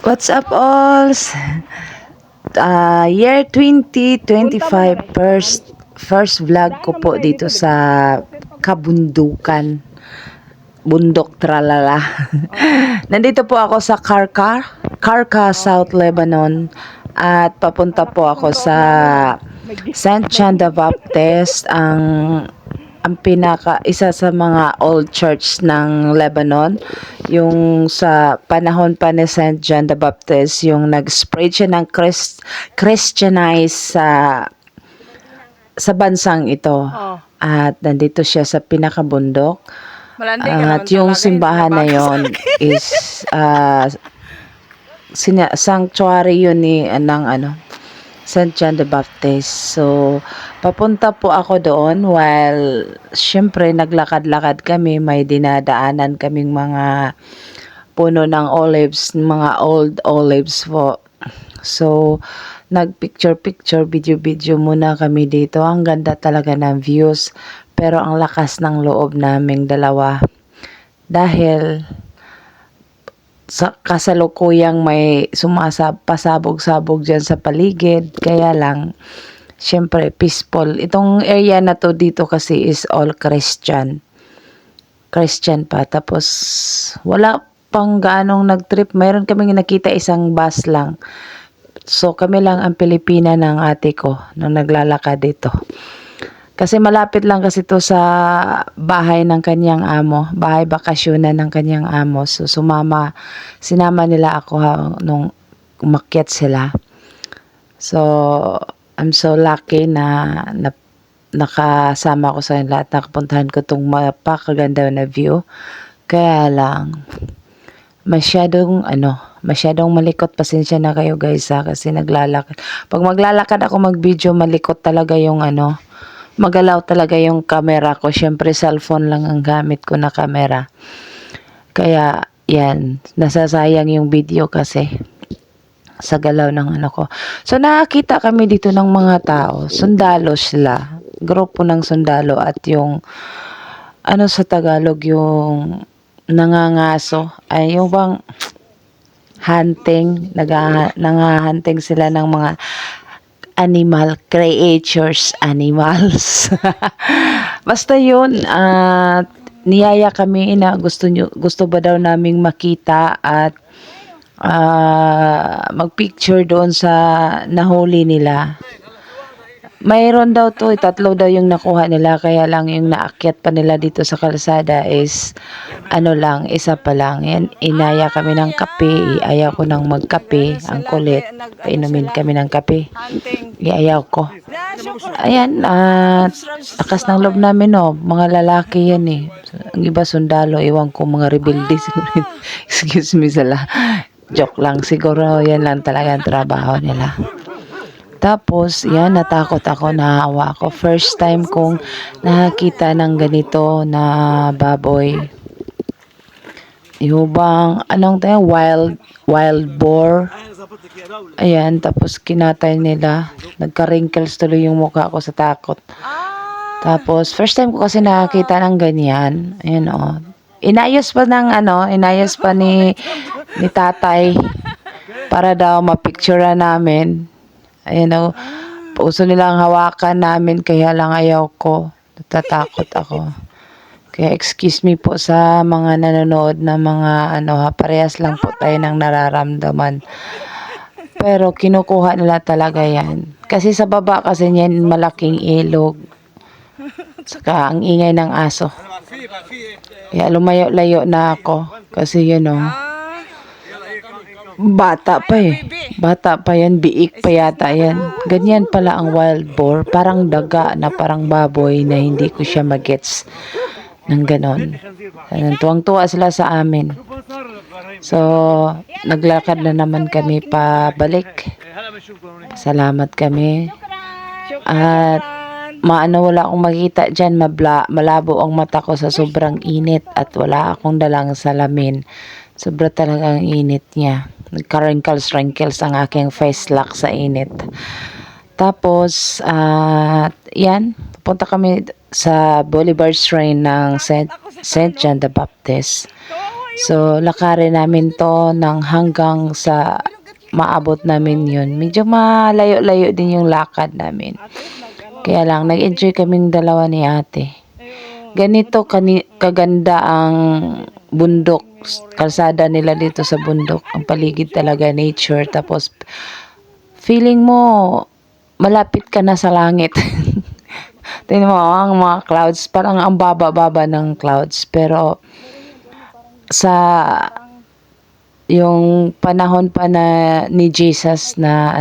What's up, alls? Year 2025, first vlog ko po dito sa kabundukan. Bundok tralala. Nandito po ako sa Karka, South Lebanon. At papunta po ako sa St. John the Baptist, ang isa sa mga old church ng Lebanon, yung sa panahon pa ni St. John the Baptist, yung nag-spread siya ng Christianize sa bansang ito. At nandito siya sa pinakabundok. At yung simbahan na yon is sanctuary yun ng St. John the Baptist. So, papunta po ako doon while syempre naglakad-lakad kami. May dinadaanan kaming mga puno ng olives, mga old olives po. So, nagpicture-picture, video-video muna kami dito. Ang ganda talaga ng views. Pero ang lakas ng loob naming dalawa. Dahil sa kasalukuyang may pasabog-sabog dyan sa paligid. Kaya lang, syempre, peaceful. Itong area na to dito kasi is all Christian. Christian pa. Tapos, wala pang gaanong nag-trip. Mayroon kaming nakita isang bus lang. So, kami lang ang Pilipina ng ate ko nung naglalakad dito. Kasi malapit lang kasi to sa bahay ng kanyang amo, bahay bakasyonan ng kanyang amo. So sinama nila ako nung umakyat sila. So I'm so lucky na nakasama ko sa kanila at nakapuntahan ko tong mapakaganda na view. Kaya lang masyadong malikot. Pasensya na kayo guys kasi naglalakad. Pag maglalakad ako mag-video, malikot talaga yung magalaw talaga yung camera ko. Syempre cellphone lang ang gamit ko na camera. Kaya yan, nasasayang yung video kasi sa galaw ng ko. So nakakita kami dito ng mga tao, sundalo sila. Grupo ng sundalo at yung sa Tagalog yung nangangaso ay yung bang hunting, nangahunting sila ng mga animal creatures, animals. Basta yun, niyaya kami na gusto ba daw naming makita at magpicture doon sa nahuli nila. Mayroon daw to, 3 daw yung nakuha nila, kaya lang yung naakyat pa nila dito sa kalsada is isa pa lang. Yan, inaya kami ng kape, ayaw ko nang magkape, ang kulit, painumin kami ng kape. Iayaw ko. Ayan, lakas ng loob namin mga lalaki yan eh. Ang iba sundalo, iwan ko mga rebelde. Excuse me sala. Joke lang, siguro yan lang talaga ang trabaho nila. Tapos, yan, natakot ako, nahawa ako. First time kong nakakita ng ganito na baboy. Yung bang, wild boar. Ayan, tapos kinatay nila. Nagka-wrinkles tuloy yung mukha ko sa takot. Tapos, first time ko kasi nakakita ng ganyan. Ayan Inayos pa ni tatay para daw mapicture namin. Ayan puso nilang hawakan namin, kaya lang ayaw ko. Natatakot ako. Kaya excuse me po sa mga nanonood na mga parehas lang po tayo ng nararamdaman. Pero kinukuha nila talaga yan. Kasi sa baba kasi niyan malaking ilog. Saka ang ingay ng aso. Kaya lumayo-layo na ako. Kasi bata pa yan, biik pa yata yan. Ganyan pala ang wild boar, parang daga na parang baboy na hindi ko siya magets ng ganon. Tuwang-tuwa sila sa amin. So naglakad na naman kami pabalik. Salamat kami. At wala akong makita dyan, malabo ang mata ko sa sobrang init at wala akong dalang salamin. Sobra talaga ang init niya. Nagka-wrinkles ang aking face lock sa init. Tapos, yan, punta kami sa Bolivar Shrine ng St. John the Baptist. So, lakarin namin to ng hanggang sa maabot namin yun. Medyo malayo-layo din yung lakad namin. Kaya lang, nag-enjoy kaming dalawa ni ate. Ganito kaganda ang bundok, kalsada nila dito sa bundok. Ang paligid talaga, nature. Tapos, feeling mo, malapit ka na sa langit. Tingnan mo, ang mga clouds, parang ang baba-baba ng clouds. Pero, sa yung panahon pa na ni Jesus na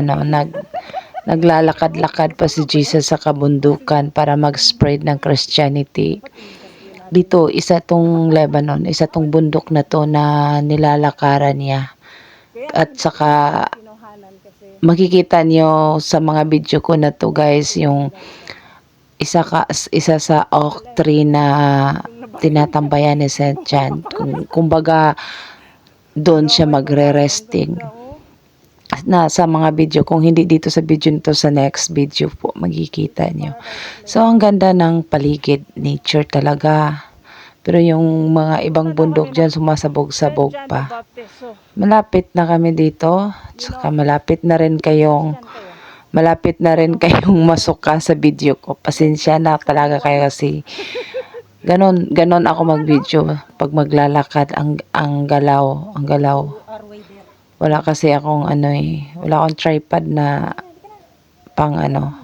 naglalakad-lakad pa si Jesus sa kabundukan para mag-spread ng Christianity. Dito, isa tong Lebanon, isa tong bundok na to na nilalakaran niya. At saka makikita niyo sa mga video ko na to guys, yung isa sa oak tree na tinatambayan ni Saint John. Kumbaga, doon siya magre-resting. Na sa mga video, kung hindi dito sa video nito, sa next video po makikita nyo. So ang ganda ng paligid, nature talaga. Pero yung mga ibang bundok dyan sumasabog-sabog pa. Malapit na kami dito. Saka malapit na rin kayong masuka sa video ko. Pasensya na talaga kayo kasi ganon ako mag-video pag maglalakad, ang galaw. Wala kasi akong wala akong tripod na pang anong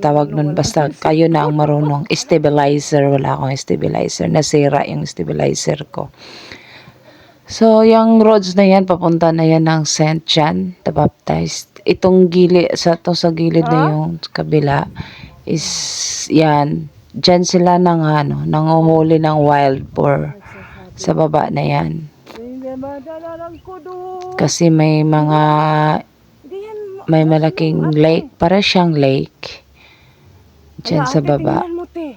tawag nun, basta kayo na ang marunong. Stabilizer, wala akong stabilizer. Nasira yung stabilizer ko. So, yung roads na yan, papunta na yan ng Saint John the Baptist. Itong sa gilid na yung kabila is yan. Diyan sila nanguhuli ng wild boar sa baba na yan. Kasi may malaking lake, para siyang lake diyan sa baba.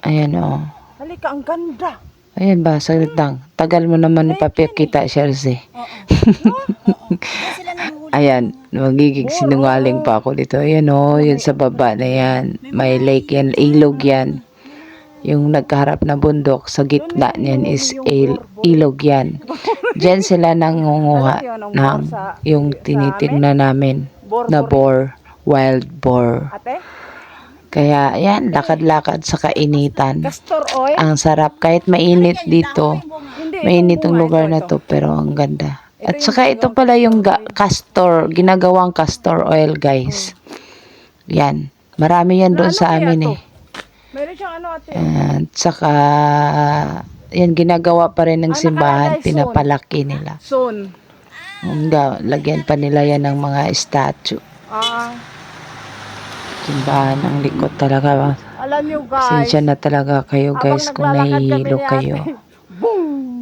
Ayan o. Halika, ang ganda. Ayan ba, saglit lang. Tagal mo naman ipapakita, Chelsea. Ayan, magiging sinungaling pa ako dito. Ayan o, yun sa baba na yan. May lake yan, ilog yan. Yung nagkaharap na bundok, sa gitna niyan is ilog yan. Diyan sila nangunguha ng yung tinitignan namin na boar, wild boar. Kaya yan, lakad-lakad sa kainitan. Ang sarap, kahit mainit dito. Mainit ang lugar na to, pero ang ganda. At saka ito pala yung ginagawang castor oil guys. Yan, marami yan doon sa amin eh. At saka, yan, ginagawa pa rin ng simbahan, pinapalaki nila. Lagyan pa nila yan ng mga statue. Simbahan, ang likod talaga. Alam nyo guys, Pasensya na talaga kayo guys kung nahihilo kayo.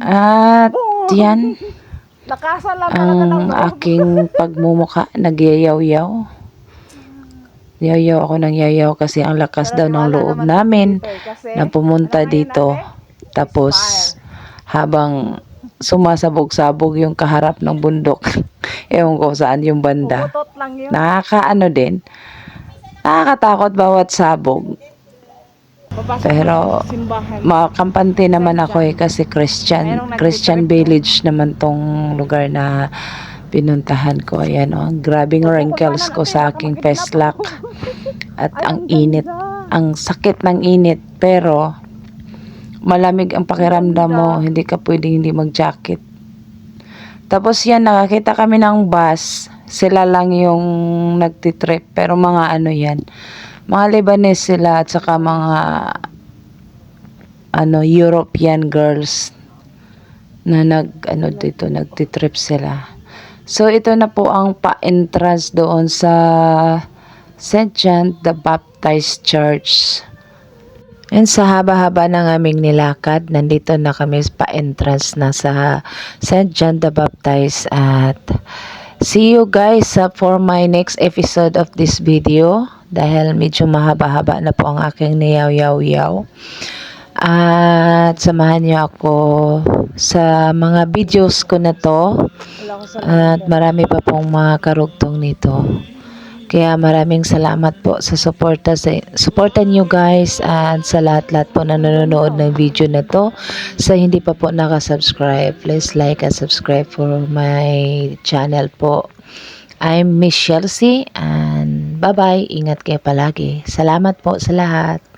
At yan, ang aking pagmumuka, nagyayaw-yaw. Yayaw ako ng yayaw kasi ang lakas daw ng loob namin na pumunta dito. Tapos, habang sumasabog-sabog yung kaharap ng bundok, ewan ko saan yung banda. Nakakatakot bawat sabog. Pero makampante naman ako kasi Christian village naman tong lugar na pinuntahan ko. Ayan o, grabing wrinkles ko sa aking peslak. At ang init, ang sakit ng init. Pero malamig ang pakiramdam mo, hindi ka pwedeng hindi mag-jacket. Tapos yan, nakakita kami ng bus. Sila lang yung nagtitrip. Pero mga yan, mga Lebanese sila at saka mga European girls na nagtitrip sila. So ito na po ang pa-entrance doon sa Saint John the Baptist Church. And sa haba-haba ng aming nilakad, nandito na kami pa-entrance na sa Saint John the Baptist. At see you guys for my next episode of this video. Dahil medyo mahaba-haba na po ang aking niyaw-yaw-yaw. At samahan niyo ako sa mga videos ko na to. At marami pa pong mga karugtong nito. Kaya maraming salamat po sa suporta niyo guys at sa lahat-lahat po na nanonood ng video na to. Sa hindi pa po nakasubscribe, please like and subscribe for my channel po. I'm Miss Chelsea and bye-bye. Ingat kayo palagi. Salamat po sa lahat.